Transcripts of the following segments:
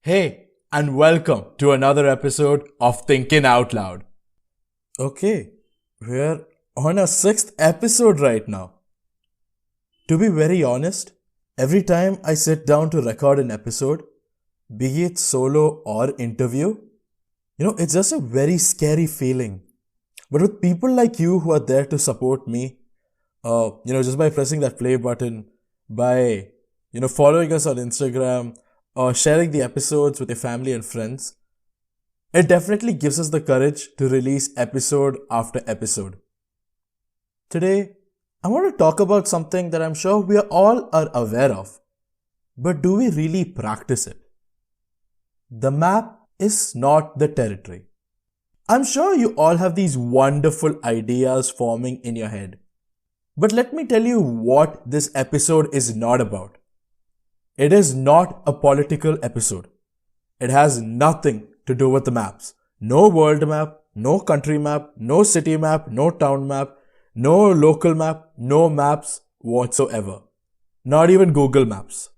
Hey, and welcome to another episode of Thinking Out Loud. Okay, we're on our sixth episode right now. To be very honest, every time I sit down to record an episode, be it solo or interview, it's just a very scary feeling. But with people like you who are there to support me, just by pressing that play button, by, following us on Instagram, or sharing the episodes with your family and friends, it definitely gives us the courage to release episode after episode. Today, I want to talk about something that I'm sure we all are aware of, but do we really practice it? The map is not the territory. I'm sure you all have these wonderful ideas forming in your head. But let me tell you what this episode is not about. It is not a political episode. It has nothing to do with the maps. No world map, no country map, no city map, no town map, no local map, no maps whatsoever. Not even Google Maps.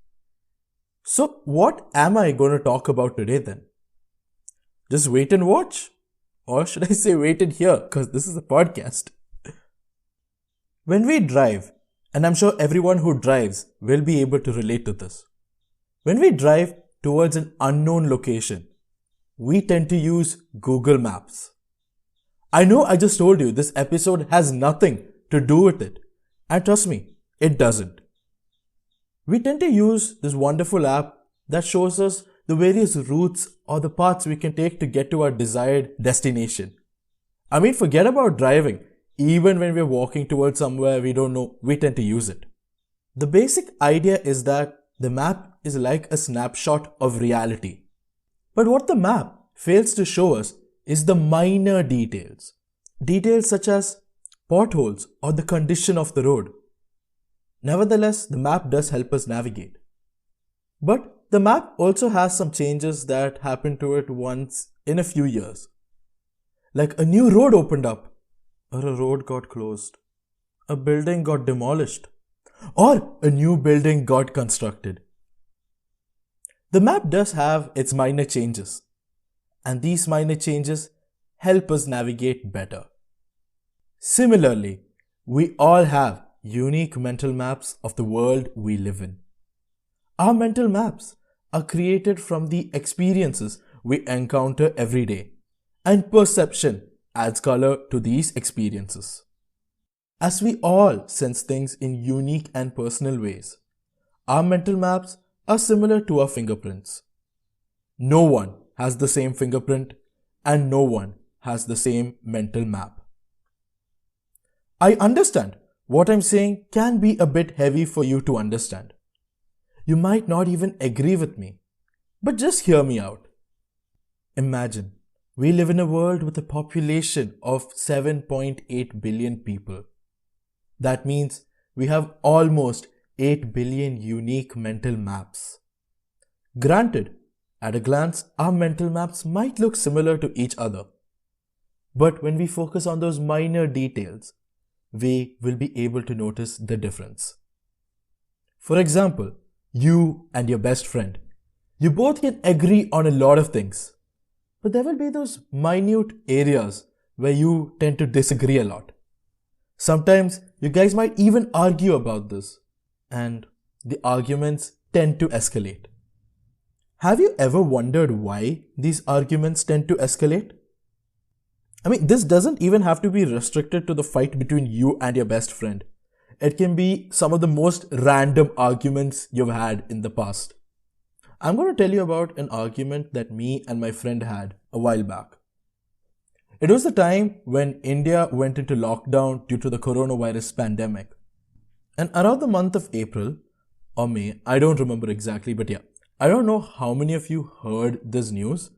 So what am I going to talk about today then? Just wait and watch? Or should I say wait and hear, because this is a podcast. When we drive, and I'm sure everyone who drives will be able to relate to this. When we drive towards an unknown location, we tend to use Google Maps. I know I just told you this episode has nothing to do with it. And trust me, it doesn't. We tend to use this wonderful app that shows us the various routes or the paths we can take to get to our desired destination. I mean, forget about driving. Even when we're walking towards somewhere we don't know, we tend to use it. The basic idea is that the map is like a snapshot of reality. But what the map fails to show us is the minor details. Details such as potholes or the condition of the road. Nevertheless, the map does help us navigate. But the map also has some changes that happen to it once in a few years. Like a new road opened up, or a road got closed, a building got demolished, or a new building got constructed. The map does have its minor changes, and these minor changes help us navigate better. Similarly, we all have unique mental maps of the world we live in. Our mental maps are created from the experiences we encounter every day, and perception adds color to these experiences. As we all sense things in unique and personal ways, our mental maps are similar to our fingerprints. No one has the same fingerprint, and no one has the same mental map. I understand what I'm saying can be a bit heavy for you to understand. You might not even agree with me, but just hear me out. Imagine we live in a world with a population of 7.8 billion people. That means we have almost 8 billion unique mental maps. Granted, at a glance, our mental maps might look similar to each other. But when we focus on those minor details, we will be able to notice the difference. For example, you and your best friend, you both can agree on a lot of things. But there will be those minute areas where you tend to disagree a lot. Sometimes you guys might even argue about this, and the arguments tend to escalate. Have you ever wondered why these arguments tend to escalate? I mean, this doesn't even have to be restricted to the fight between you and your best friend. It can be some of the most random arguments you've had in the past. I'm going to tell you about an argument that me and my friend had a while back. It was the time when India went into lockdown due to the coronavirus pandemic. And around the month of April or May, I don't remember exactly, but yeah, I don't know how many of you heard this news.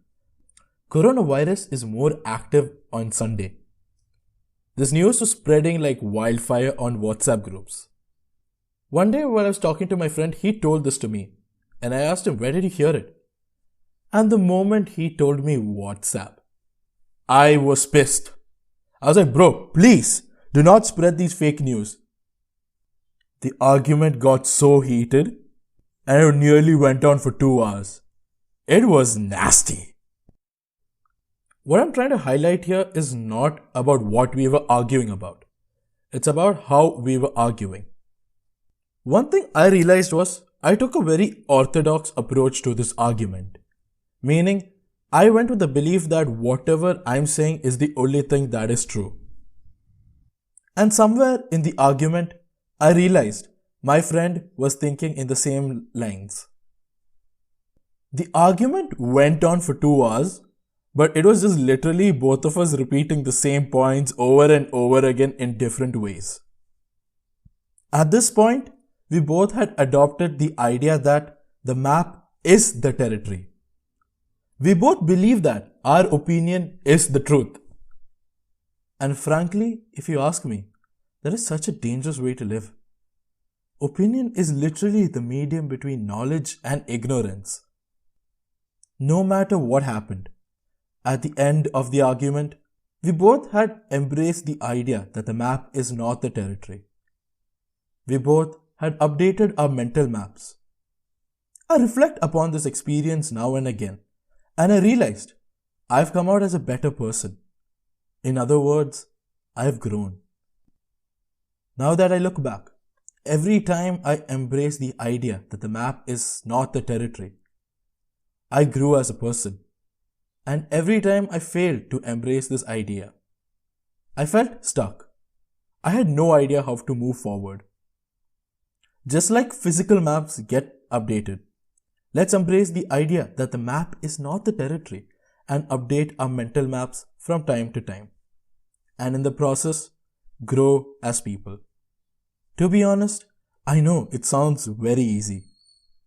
Coronavirus is more active on Sunday. This news was spreading like wildfire on WhatsApp groups. One day while I was talking to my friend, he told this to me. And I asked him, where did he hear it? And the moment he told me WhatsApp, I was pissed. I was like, bro, please do not spread these fake news. The argument got so heated and it nearly went on for 2 hours. It was nasty. What I'm trying to highlight here is not about what we were arguing about. It's about how we were arguing. One thing I realized was I took a very orthodox approach to this argument. Meaning, I went with the belief that whatever I'm saying is the only thing that is true. And somewhere in the argument, I realized my friend was thinking in the same lines. The argument went on for 2 hours, but it was just literally both of us repeating the same points over and over again in different ways. At this point, we both had adopted the idea that the map is the territory. We both believe that our opinion is the truth. And frankly, if you ask me, that is such a dangerous way to live. Opinion is literally the medium between knowledge and ignorance. No matter what happened, at the end of the argument, we both had embraced the idea that the map is not the territory. We both had updated our mental maps. I reflect upon this experience now and again, and I realized I've come out as a better person. In other words, I've grown. Now that I look back, every time I embrace the idea that the map is not the territory, I grew as a person. And every time I failed to embrace this idea, I felt stuck. I had no idea how to move forward. Just like physical maps get updated, let's embrace the idea that the map is not the territory and update our mental maps from time to time. And in the process, grow as people. To be honest, I know it sounds very easy,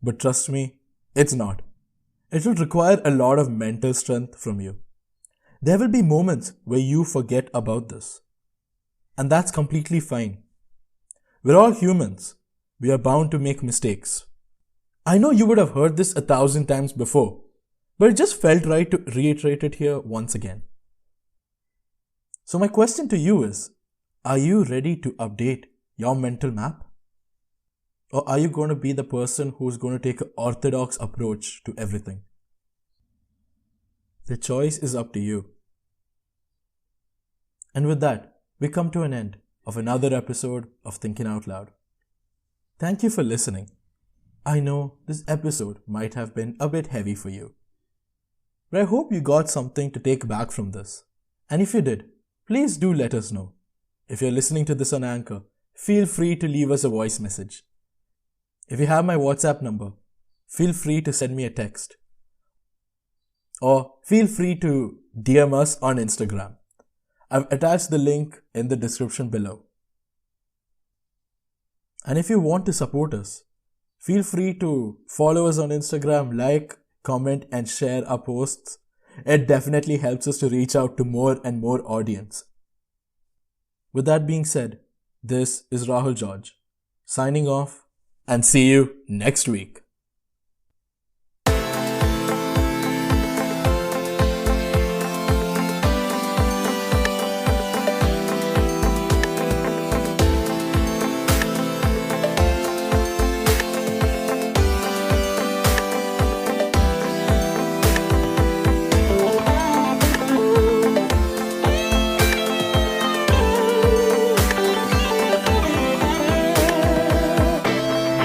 but trust me, it's not. It will require a lot of mental strength from you. There will be moments where you forget about this. And that's completely fine. We're all humans. We are bound to make mistakes. I know you would have heard this 1,000 times before, but it just felt right to reiterate it here once again. So my question to you is, are you ready to update your mental map? Or are you going to be the person who's going to take an orthodox approach to everything? The choice is up to you. And with that, we come to an end of another episode of Thinking Out Loud. Thank you for listening. I know this episode might have been a bit heavy for you, but I hope you got something to take back from this. And if you did, please do let us know. If you're listening to this on Anchor, feel free to leave us a voice message. If you have my WhatsApp number, feel free to send me a text. Or feel free to DM us on Instagram. I've attached the link in the description below. And if you want to support us, feel free to follow us on Instagram, like, comment and share our posts. It definitely helps us to reach out to more and more audience. With that being said, this is Rahul George, signing off, and see you next week.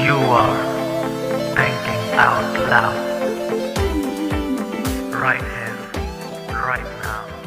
You are thinking out loud. Right here, right now.